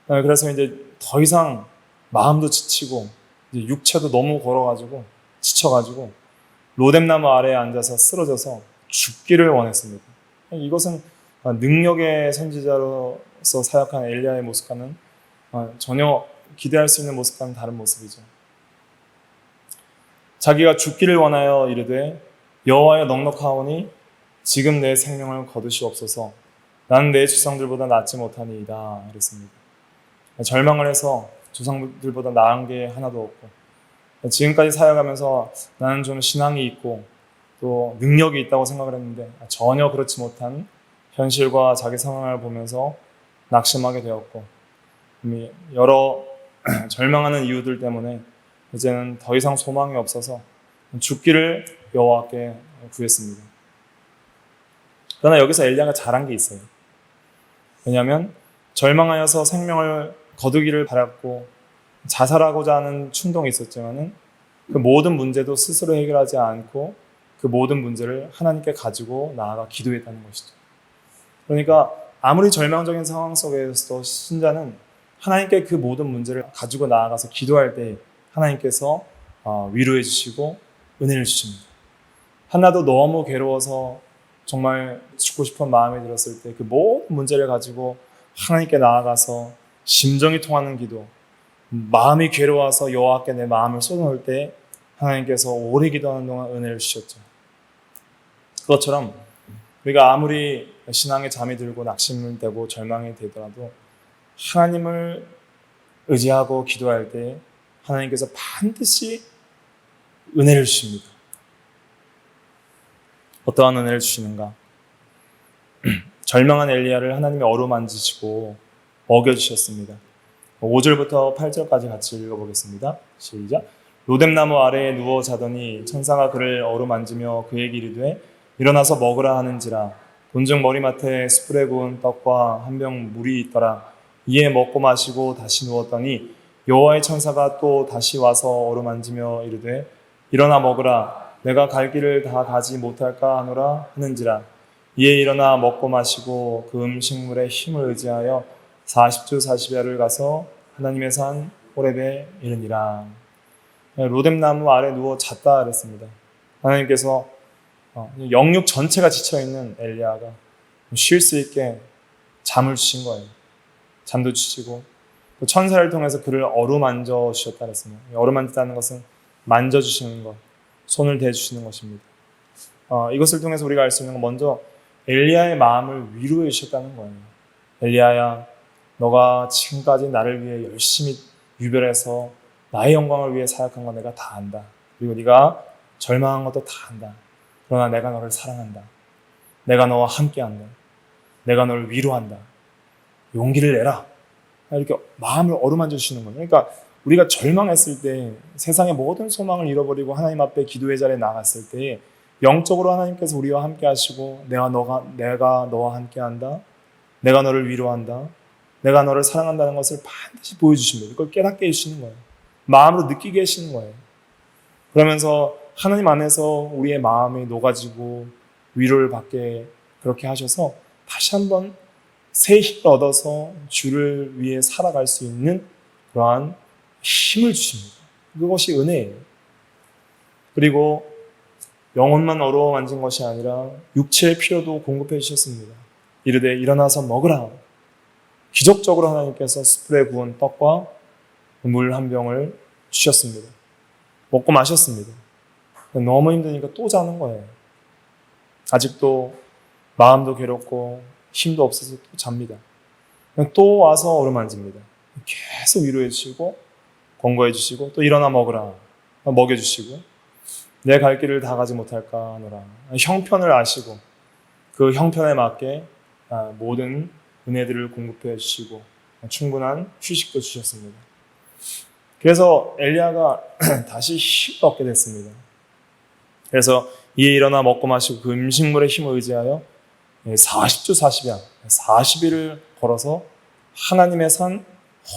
그래서 이제 더 이상 마음도 지치고 이제 육체도 너무 걸어가지고 지쳐가지고 로뎀나무 아래에 앉아서 쓰러져서 죽기를 원했습니다. 이것은 능력의 선지자로서 사역한 엘리야의 모습과는 전혀 기대할 수 있는 모습과는 다른 모습이죠. 자기가 죽기를 원하여 이르되 여호와여 넉넉하오니 지금 내 생명을 거두시옵소서. 나는 내 조상들보다 낫지 못하니이다 그랬습니다. 절망을 해서 조상들보다 나은 게 하나도 없고 지금까지 살아가면서 나는 좀 신앙이 있고 또 능력이 있다고 생각을 했는데 전혀 그렇지 못한 현실과 자기 상황을 보면서 낙심하게 되었고 여러 절망하는 이유들 때문에 이제는 더 이상 소망이 없어서 죽기를 여호와께 구했습니다. 그러나 여기서 엘리야가 잘한 게 있어요. 왜냐하면 절망하여서 생명을 거두기를 바랐고 자살하고자 하는 충동이 있었지만은 그 모든 문제도 스스로 해결하지 않고 그 모든 문제를 하나님께 가지고 나아가 기도했다는 것이죠. 그러니까 아무리 절망적인 상황 속에서도 신자는 하나님께 그 모든 문제를 가지고 나아가서 기도할 때 하나님께서 위로해 주시고 은혜를 주십니다. 하나도 너무 괴로워서 정말 죽고 싶은 마음이 들었을 때 그 모든 문제를 가지고 하나님께 나아가서 심정이 통하는 기도, 마음이 괴로워서 여호와께 내 마음을 쏟아놓을 때 하나님께서 오래 기도하는 동안 은혜를 주셨죠. 그것처럼 우리가 아무리 신앙에 잠이 들고 낙심을 되고 절망이 되더라도 하나님을 의지하고 기도할 때 하나님께서 반드시 은혜를 주십니다. 어떠한 은혜를 주시는가? 절망한 엘리야를 하나님이 어루만지시고 먹여주셨습니다. 5절부터 8절까지 같이 읽어보겠습니다. 시작. 로뎀나무 아래에 누워 자더니 천사가 그를 어루만지며 그에게 이르되 일어나서 먹으라 하는지라. 본즉 머리맡에 숯불에 구운 떡과 한 병 물이 있더라. 이에 먹고 마시고 다시 누웠더니 여호와의 천사가 또 다시 와서 어루만지며 이르되 일어나 먹으라. 내가 갈 길을 다 가지 못할까 하노라 하는지라. 이에 일어나 먹고 마시고 그 음식물의 힘을 의지하여 40주 40야를 가서 하나님의 산 호렙에 이르니라. 로뎀나무 아래 누워 잤다 그랬습니다. 하나님께서 영육 전체가 지쳐있는 엘리야가 쉴 수 있게 잠을 주신 거예요. 잠도 주시고 또 천사를 통해서 그를 어루만져 주셨다 그랬습니다. 어루만지다는 것은 만져주시는 것, 손을 대주시는 것입니다. 이것을 통해서 우리가 알 수 있는 건 먼저 엘리야의 마음을 위로해 주셨다는 거예요. 엘리야야, 너가 지금까지 나를 위해 열심히 유별해서 나의 영광을 위해 사역한 거 내가 다 안다. 그리고 네가 절망한 것도 다 안다. 그러나 내가 너를 사랑한다. 내가 너와 함께한다. 내가 너를 위로한다. 용기를 내라. 이렇게 마음을 어루만져 주시는 거예요. 그러니까 우리가 절망했을 때, 세상의 모든 소망을 잃어버리고 하나님 앞에 기도의 자리에 나갔을 때 영적으로 하나님께서 우리와 함께 하시고 내가 너와 함께 한다. 내가 너를 위로한다. 내가 너를 사랑한다는 것을 반드시 보여주십니다. 그걸 깨닫게 해주시는 거예요. 마음으로 느끼게 해주시는 거예요. 그러면서 하나님 안에서 우리의 마음이 녹아지고 위로를 받게 그렇게 하셔서 다시 한번 새 힘을 얻어서 주를 위해 살아갈 수 있는 그러한 힘을 주십니다. 그것이 은혜예요. 그리고 영혼만 어루만진 것이 아니라 육체의 필요도 공급해 주셨습니다. 이르되 일어나서 먹으라. 기적적으로 하나님께서 숯불에 구운 떡과 물 한 병을 주셨습니다. 먹고 마셨습니다. 너무 힘드니까 또 자는 거예요. 아직도 마음도 괴롭고 힘도 없어서 또 잡니다. 또 와서 어루만집니다. 계속 위로해 주시고 권고해 주시고 또 일어나 먹으라 먹여주시고 내 갈 길을 다 가지 못할까 하노라. 형편을 아시고 그 형편에 맞게 모든 은혜들을 공급해 주시고 충분한 휴식도 주셨습니다. 그래서 엘리야가 다시 힘을 얻게 됐습니다. 그래서 이에 일어나 먹고 마시고 그 음식물의 힘을 의지하여 40주 40야 40일을 걸어서 하나님의 산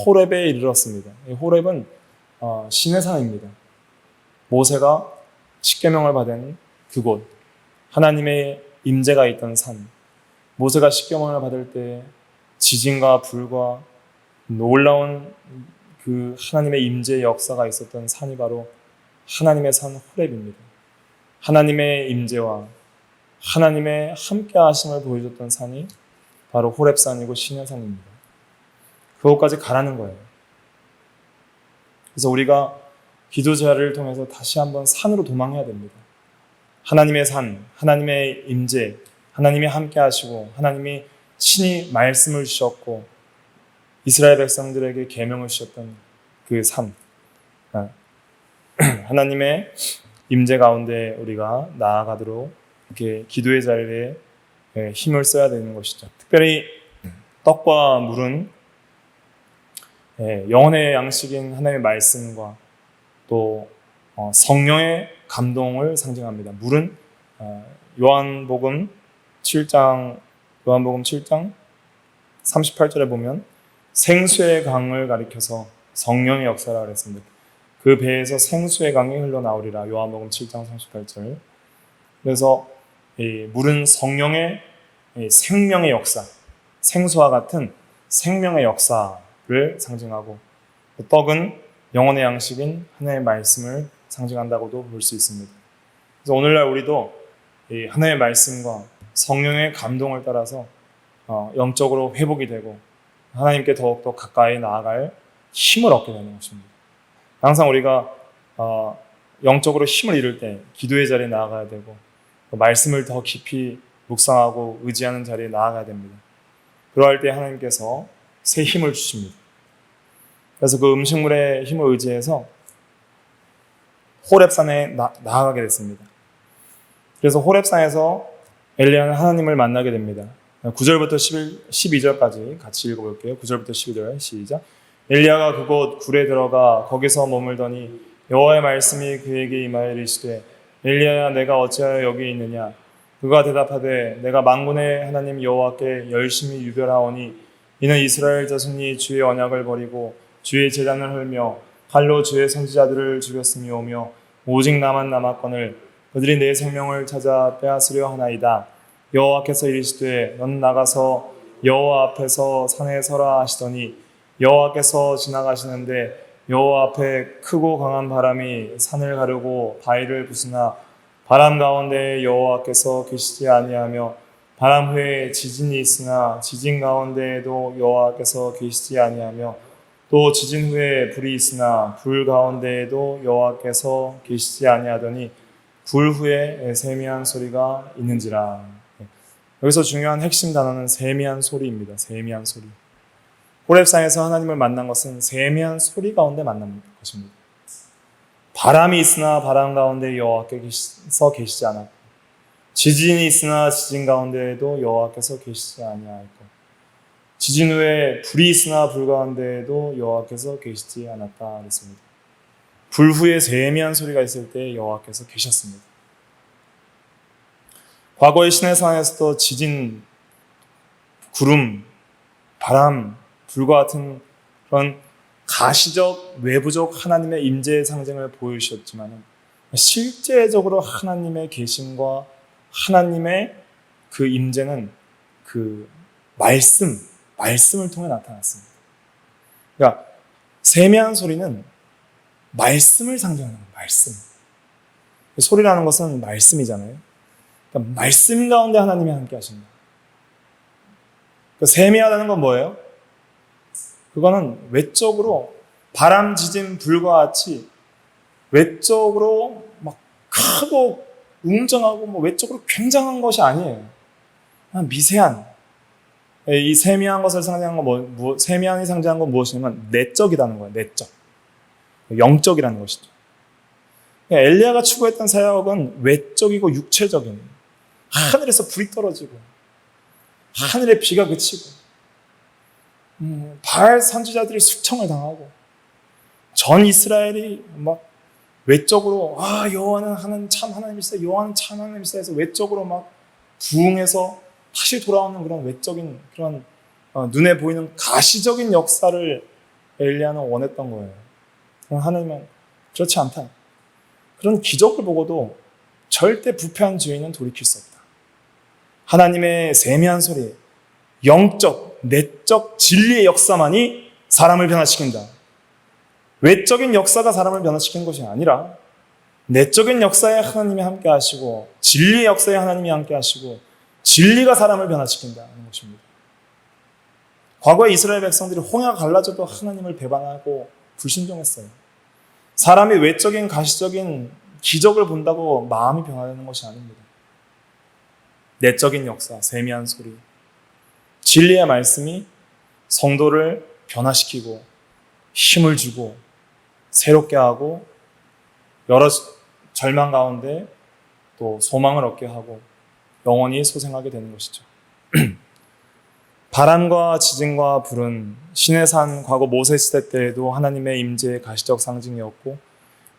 호렙에 이르렀습니다. 호렙은 신의 산입니다. 모세가 십계명을 받은 그곳, 하나님의 임재가 있던 산. 모세가 십계명을 받을 때 지진과 불과 놀라운 그 하나님의 임재의 역사가 있었던 산이 바로 하나님의 산 호렙입니다. 하나님의 임재와 하나님의 함께 하심을 보여줬던 산이 바로 호렙산이고 신의 산입니다. 그것까지 가라는 거예요. 그래서 우리가 기도 제화를 통해서 다시 한번 산으로 도망해야 됩니다. 하나님의 산, 하나님의 임재, 하나님이 함께 하시고 하나님이 친히 말씀을 주셨고 이스라엘 백성들에게 계명을 주셨던 그 산, 하나님의 임재 가운데 우리가 나아가도록 이렇게 기도의 자리에 힘을 써야 되는 것이죠. 특별히 떡과 물은 영혼의 양식인 하나님의 말씀과 또 성령의 감동을 상징합니다. 물은 요한복음 7장 38절에 보면 생수의 강을 가리켜서 성령의 역사라 그랬습니다. 그 배에서 생수의 강이 흘러나오리라. 요한복음 7장 38절. 그래서 이 물은 성령의 생명의 역사, 생수와 같은 생명의 역사를 상징하고 떡은 영혼의 양식인 하나님의 말씀을 상징한다고도 볼 수 있습니다. 그래서 오늘날 우리도 이 하나님의 말씀과 성령의 감동을 따라서 영적으로 회복이 되고 하나님께 더욱더 가까이 나아갈 힘을 얻게 되는 것입니다. 항상 우리가 영적으로 힘을 잃을 때 기도의 자리에 나아가야 되고 말씀을 더 깊이 묵상하고 의지하는 자리에 나아가야 됩니다. 그러할 때 하나님께서 새 힘을 주십니다. 그래서 그 음식물의 힘을 의지해서 호렙산에 나아가게 됐습니다. 그래서 호렙산에서 엘리야는 하나님을 만나게 됩니다. 9절부터 12절까지 같이 읽어볼게요. 9절부터 12절 시작. 엘리야가 그곳 굴에 들어가 거기서 머물더니 여호와의 말씀이 그에게 임하여 이르시되 엘리야야 내가 어찌하여 여기 있느냐. 그가 대답하되 내가 만군의 하나님 여호와께 열심히 유별하오니 이는 이스라엘 자손이 주의 언약을 버리고 주의 제단을 헐며 칼로 주의 선지자들을 죽였음이오며 오직 나만 남았거늘 그들이 내 생명을 찾아 빼앗으려 하나이다. 여호와께서 이르시되 넌 나가서 여호와 앞에서 산에 서라 하시더니 여호와께서 지나가시는데 여호와 앞에 크고 강한 바람이 산을 가르고 바위를 부수나 바람 가운데 여호와께서 계시지 아니하며 바람 후에 지진이 있으나 지진 가운데에도 여호와께서 계시지 아니하며 또 지진 후에 불이 있으나 불 가운데에도 여호와께서 계시지 아니하더니 불 후에 세미한 소리가 있는지라. 여기서 중요한 핵심 단어는 세미한 소리입니다. 세미한 소리. 호렙산에서 하나님을 만난 것은 세미한 소리 가운데 만난 것입니다. 바람이 있으나 바람 가운데 여호와께서 계시지 않았고 지진이 있으나 지진 가운데에도 여호와께서 계시지 아니하였고 지진 후에 불이 있으나 불가한데에도 여호와께서 계시지 않았다 그랬습니다. 불 후에 세미한 소리가 있을 때 여호와께서 계셨습니다. 과거의 시내산에서도 지진, 구름, 바람, 불과 같은 그런 가시적, 외부적 하나님의 임재의 상징을 보여주셨지만 실제적으로 하나님의 계심과 하나님의 그 임재는 그 말씀을 통해 나타났습니다. 그러니까 세미한 소리는 말씀을 상징하는 거예요. 말씀. 소리라는 것은 말씀이잖아요. 그러니까 말씀 가운데 하나님이 함께 하신다. 그러니까 세미하다는 건 뭐예요? 그거는 외적으로 바람, 지진, 불과 같이 외적으로 막 크고 웅장하고 뭐 외적으로 굉장한 것이 아니에요. 그냥 미세한. 이 세미한 것을 상징한 건 세미한이 상징한 건 무엇이냐면 내적이라는 거예요. 내적. 영적이라는 것이죠. 엘리야가 추구했던 사역은 외적이고 육체적인, 하늘에서 불이 떨어지고 하늘에 비가 그치고 바알 선지자들이 숙청을 당하고 전 이스라엘이 막 외적으로 여호와는 참 하나님이시다, 여호와는 참 하나님이시다 해서 외적으로 막 부흥해서 다시 돌아오는 그런 외적인 그런 눈에 보이는 가시적인 역사를 엘리야는 원했던 거예요. 하나님은 그렇지 않다. 그런 기적을 보고도 절대 부패한 죄인은 돌이킬 수 없다. 하나님의 세미한 소리, 영적, 내적 진리의 역사만이 사람을 변화시킨다. 외적인 역사가 사람을 변화시키는 것이 아니라 내적인 역사에 하나님이 함께 하시고 진리의 역사에 하나님이 함께 하시고 진리가 사람을 변화시킨다는 것입니다. 과거에 이스라엘 백성들이 홍해가 갈라져도 하나님을 배반하고 불신종했어요. 사람이 외적인 가시적인 기적을 본다고 마음이 변화되는 것이 아닙니다. 내적인 역사, 세미한 소리, 진리의 말씀이 성도를 변화시키고 힘을 주고 새롭게 하고 여러 절망 가운데 또 소망을 얻게 하고 영원히 소생하게 되는 것이죠. 바람과 지진과 불은 시내산 과거 모세 시대 때에도 하나님의 임재의 가시적 상징이었고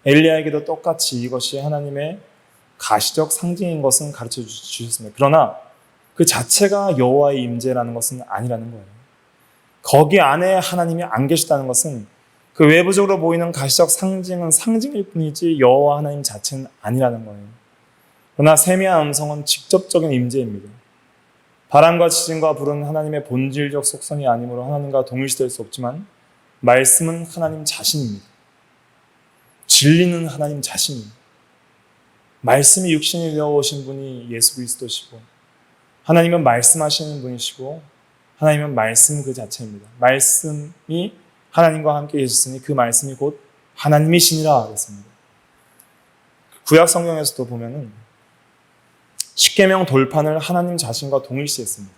엘리야에게도 똑같이 이것이 하나님의 가시적 상징인 것은 가르쳐 주셨습니다. 그러나 그 자체가 여호와의 임재라는 것은 아니라는 거예요. 거기 안에 하나님이 안 계시다는 것은 그 외부적으로 보이는 가시적 상징은 상징일 뿐이지 여호와 하나님 자체는 아니라는 거예요. 그러나 세미한 음성은 직접적인 임재입니다. 바람과 지진과 불은 하나님의 본질적 속성이 아니므로 하나님과 동일시될 수 없지만 말씀은 하나님 자신입니다. 진리는 하나님 자신입니다. 말씀이 육신이 되어 오신 분이 예수 그리스도시고 하나님은 말씀하시는 분이시고 하나님은 말씀 그 자체입니다. 말씀이 하나님과 함께 계셨으니 그 말씀이 곧 하나님이시니라 그랬습니다. 구약 성경에서도 보면은 십계명 돌판을 하나님 자신과 동일시했습니다.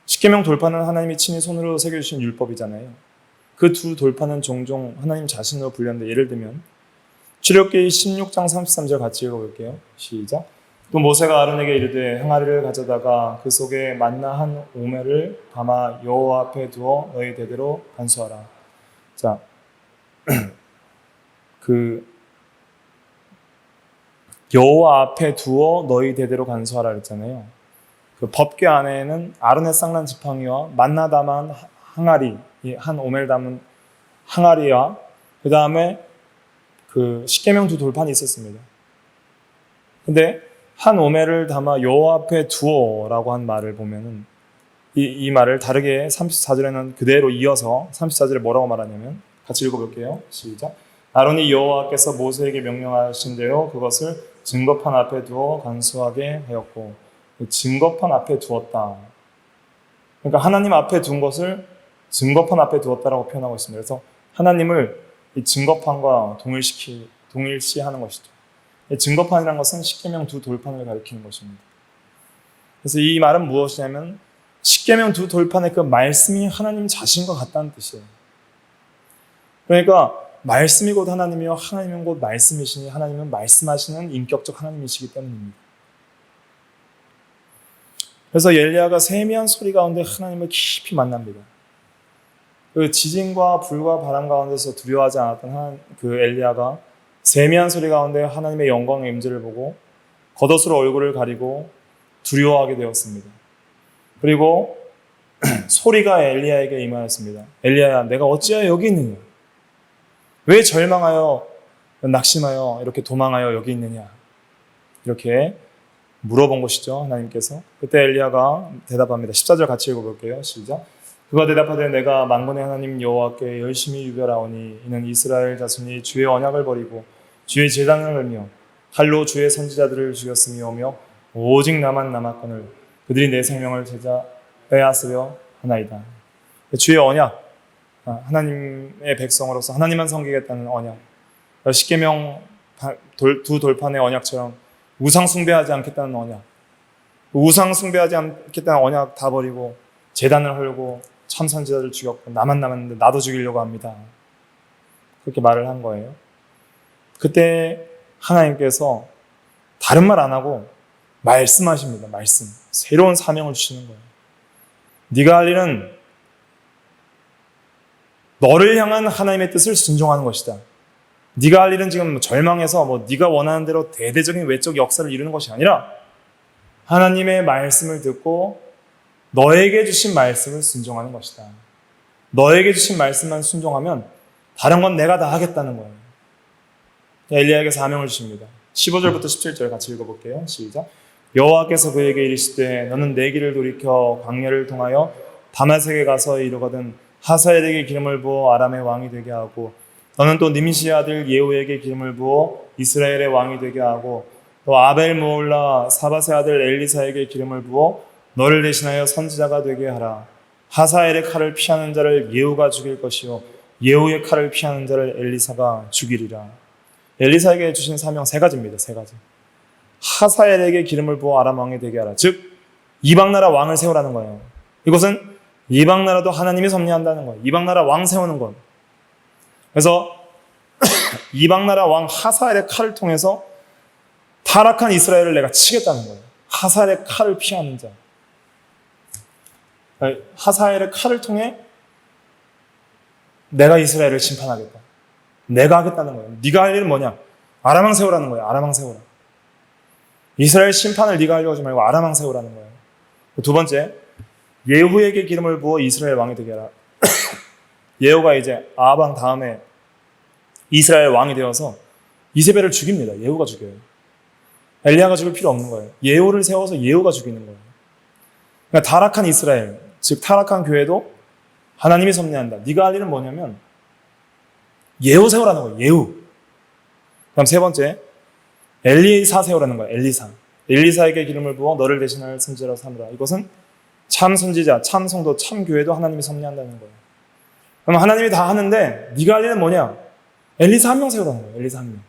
십계명 돌판은 하나님이 친히 손으로 새겨주신 율법이잖아요. 그 두 돌판은 종종 하나님 자신으로 분류하는데 예를 들면 출애굽기 16장 33절 같이 읽어볼게요. 시작. 또 모세가 아론에게 이르되 항아리를 가져다가 그 속에 만나 한 오멜을 담아 여호와 앞에 두어 너희 대대로 간수하라. 자, 여호와 앞에 두어 너희 대대로 간수하라 그랬잖아요. 그 법궤 안에는 아론의 쌍난 지팡이와 만나 담은 항아리, 한 오멜 담은 항아리와 그 다음에 그 십계명 두 돌판이 있었습니다. 근데 한 오멜을 담아 여호와 앞에 두어라고 한 말을 보면은 이 말을 다르게 34절에는 그대로 이어서 34절에 뭐라고 말하냐면 같이 읽어볼게요. 시작. 아론이 여호와께서 모세에게 명령하신 대로 그것을 증거판 앞에 두어 간수하게 하였고 증거판 앞에 두었다. 그러니까 하나님 앞에 둔 것을 증거판 앞에 두었다라고 표현하고 있습니다. 그래서 하나님을 이 증거판과 동일시하는 것이죠. 증거판이라는 것은 십계명 두 돌판을 가리키는 것입니다. 그래서 이 말은 무엇이냐면 십계명 두 돌판의 그 말씀이 하나님 자신과 같다는 뜻이에요. 그러니까 말씀이 곧 하나님이요 하나님은 곧 말씀이시니 하나님은 말씀하시는 인격적 하나님이시기 때문입니다. 그래서 엘리야가 세미한 소리 가운데 하나님을 깊이 만납니다. 그 지진과 불과 바람 가운데서 두려워하지 않았던 그 엘리야가 세미한 소리 가운데 하나님의 영광의 임재를 보고 겉옷으로 얼굴을 가리고 두려워하게 되었습니다. 그리고 소리가 엘리야에게 임하였습니다. 엘리야야, 내가 어찌하여 여기 있느냐? 왜 절망하여 낙심하여 이렇게 도망하여 여기 있느냐? 이렇게 물어본 것이죠, 하나님께서. 그때 엘리야가 대답합니다. 14절 같이 읽어볼게요. 시작. 그가 대답하되 내가 만군의 하나님 여호와께 열심히 유별하오니 이는 이스라엘 자손이 주의 언약을 버리고 주의 제단을 걸며 칼로 주의 선지자들을 죽였으며 오직 나만 남았거늘 그들이 내 생명을 빼앗으려 하나이다. 주의 언약, 하나님의 백성으로서 하나님만 섬기겠다는 언약, 십계명 두 돌판의 언약처럼 우상 숭배하지 않겠다는 언약, 우상 숭배하지 않겠다는 언약 다 버리고 제단을 헐고 참 선지자들을 죽였고 나만 남았는데 나도 죽이려고 합니다. 그렇게 말을 한 거예요. 그때 하나님께서 다른 말 안 하고 말씀하십니다. 말씀. 새로운 사명을 주시는 거예요. 네가 할 일은 너를 향한 하나님의 뜻을 순종하는 것이다. 네가 할 일은 지금 절망해서 네가 원하는 대로 대대적인 외적 역사를 이루는 것이 아니라 하나님의 말씀을 듣고 너에게 주신 말씀을 순종하는 것이다. 너에게 주신 말씀만 순종하면 다른 건 내가 다 하겠다는 거예요. 엘리야에게 사명을 주십니다. 15절부터 17절 같이 읽어볼게요. 시작. 여호와께서 그에게 이르시되 너는 내 길을 돌이켜 광야를 통하여 다마섹에 가서 이르거든 하사엘에게 기름을 부어 아람의 왕이 되게 하고 너는 또 님시 아들 예후에게 기름을 부어 이스라엘의 왕이 되게 하고 또 아벨 모올라 사밧의 아들 엘리사에게 기름을 부어 너를 대신하여 선지자가 되게 하라. 하사엘의 칼을 피하는 자를 예후가 죽일 것이요 예후의 칼을 피하는 자를 엘리사가 죽이리라. 엘리사에게 주신 사명 세 가지입니다. 세 가지. 하사엘에게 기름을 부어 아람 왕이 되게 하라. 즉 이방 나라 왕을 세우라는 거예요. 이것은 이방 나라도 하나님이 섭리한다는 거예요. 이방 나라 왕 세우는 것. 그래서 이방 나라 왕 하사엘의 칼을 통해서 타락한 이스라엘을 내가 치겠다는 거예요. 하사엘의 칼을 피하는 자. 하사엘의 칼을 통해 내가 이스라엘을 심판하겠다. 내가 하겠다는 거예요. 네가 할 일은 뭐냐? 아람 왕 세우라는 거예요. 아람 왕 세우라. 이스라엘 심판을 네가 하려고 하지 말고 아람 왕 세우라는 거예요. 두 번째, 예후에게 기름을 부어 이스라엘 왕이 되게 하라. 예후가 이제 아합 왕 다음에 이스라엘 왕이 되어서 이세벨을 죽입니다. 예후가 죽여요. 엘리야가 죽일 필요 없는 거예요. 예후를 세워서 예후가 죽이는 거예요. 그러니까 타락한 이스라엘, 즉 타락한 교회도 하나님이 섭리한다. 네가 할 일은 뭐냐면 예후 세우라는 거예요. 예후. 그럼 세 번째, 엘리사 세우라는 거예요. 엘리사. 엘리사에게 기름을 부어 너를 대신할 선지자로 삼으라. 이것은 참 선지자, 참 성도, 참 교회도 하나님이 섭리한다는 거예요. 그럼 하나님이 다 하는데 네가 할 일은 뭐냐? 엘리사 한 명 세우라는 거예요. 엘리사 한 명.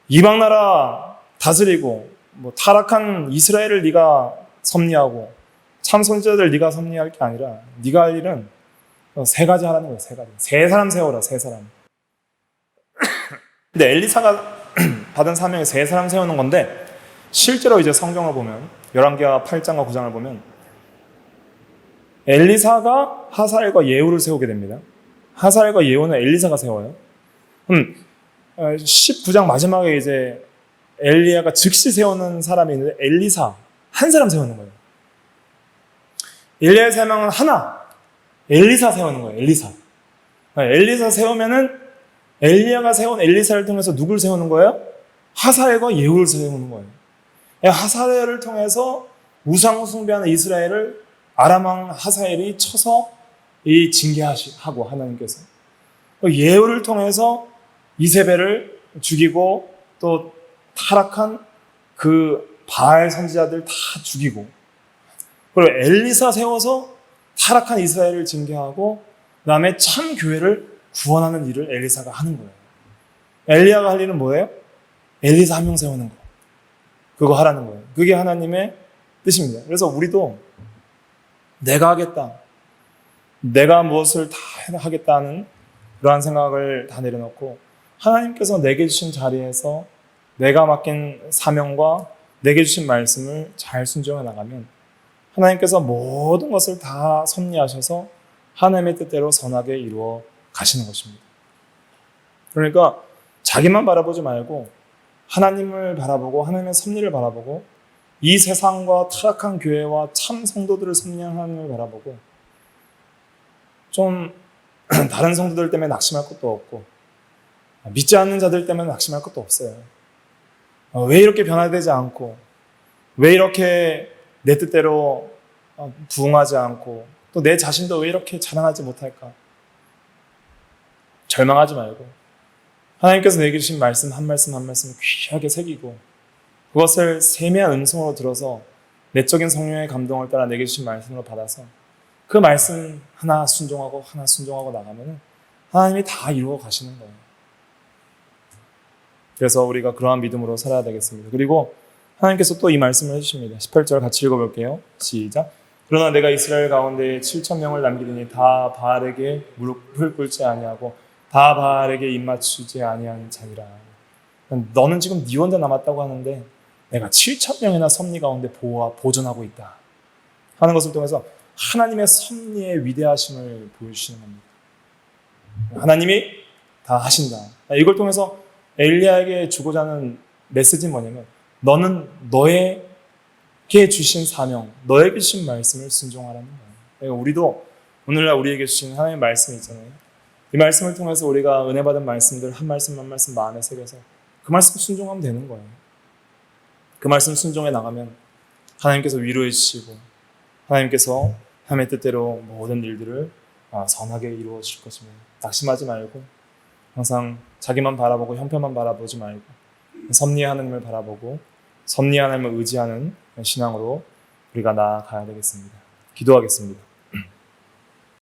이방 나라 다스리고 타락한 이스라엘을 네가 섭리하고 참 선지자들 네가 섭리할 게 아니라 네가 할 일은 세 가지 하라는 거예요. 세 가지. 세 사람 세워라. 세 사람. 근데 엘리사가 받은 사명이 세 사람 세우는 건데 실제로 이제 성경을 보면 열왕기하 8장과 9장을 보면 엘리사가 하사엘과 예후를 세우게 됩니다. 하사엘과 예후는 엘리사가 세워요. 19장 마지막에 이제 엘리야가 즉시 세우는 사람이 있는데 엘리사 한 사람 세우는 거예요. 엘리야의 사명은 하나, 엘리사 세우는 거예요. 엘리사. 엘리사 세우면은 엘리야가 세운 엘리사를 통해서 누굴 세우는 거예요? 하사엘과 예후를 세우는 거예요. 하사엘을 통해서 우상 숭배하는 이스라엘을 아람 왕 하사엘이 쳐서 징계하고 하나님께서 예후를 통해서 이세벨을 죽이고 또 타락한 그 바알 선지자들 다 죽이고 그리고 엘리사 세워서 타락한 이스라엘을 징계하고 그 다음에 참 교회를 구원하는 일을 엘리사가 하는 거예요. 엘리야가 할 일은 뭐예요? 엘리사 한 명 세우는 거. 그거 하라는 거예요. 그게 하나님의 뜻입니다. 그래서 우리도 내가 하겠다. 내가 무엇을 다 하겠다는 그러한 생각을 다 내려놓고 하나님께서 내게 주신 자리에서 내가 맡긴 사명과 내게 주신 말씀을 잘 순종해 나가면 하나님께서 모든 것을 다 섭리하셔서 하나님의 뜻대로 선하게 이루어 가시는 것입니다. 그러니까 자기만 바라보지 말고 하나님을 바라보고 하나님의 섭리를 바라보고 이 세상과 타락한 교회와 참 성도들을 섭리한 하나님을 바라보고 좀 다른 성도들 때문에 낙심할 것도 없고 믿지 않는 자들 때문에 낙심할 것도 없어요. 왜 이렇게 변화되지 않고 왜 이렇게 내 뜻대로 부응하지 않고 또 내 자신도 왜 이렇게 자랑하지 못할까? 절망하지 말고 하나님께서 내게 주신 말씀 한 말씀 한 말씀 귀하게 새기고 그것을 세미한 음성으로 들어서 내적인 성령의 감동을 따라 내게 주신 말씀으로 받아서 그 말씀 하나 순종하고 나가면 하나님이 다 이루어 가시는 거예요. 그래서 우리가 그러한 믿음으로 살아야 되겠습니다. 그리고 하나님께서 또 이 말씀을 해주십니다. 18절 같이 읽어볼게요. 시작. 그러나 내가 이스라엘 가운데 7,000명을 남기리니 다 바알에게 무릎을 꿇지 아니하고 다 바알에게 입맞추지 아니한 자니라. 너는 지금 네 혼자 남았다고 하는데 내가 7,000명이나 섭리 가운데 보존하고 있다 하는 것을 통해서 하나님의 섭리의 위대하심을 보여주시는 겁니다. 하나님이 다 하신다. 이걸 통해서 엘리야에게 주고자 하는 메시지는 뭐냐면 너는 너에게 주신 사명, 너에게 주신 말씀을 순종하라는 거예요. 그러니까 우리도 오늘날 우리에게 주신 하나님의 말씀이 있잖아요. 이 말씀을 통해서 우리가 은혜 받은 말씀들 한 말씀 한 말씀 마음에 새겨서 그 말씀 순종하면 되는 거예요. 그 말씀 순종해 나가면 하나님께서 위로해 주시고 하나님께서 하나님의 뜻대로 모든 일들을 선하게 이루어 주실 것입니다. 낙심하지 말고 항상 자기만 바라보고 형편만 바라보지 말고 섭리의 하나님을 바라보고 섭리의 하나님을 의지하는 신앙으로 우리가 나아가야 되겠습니다. 기도하겠습니다.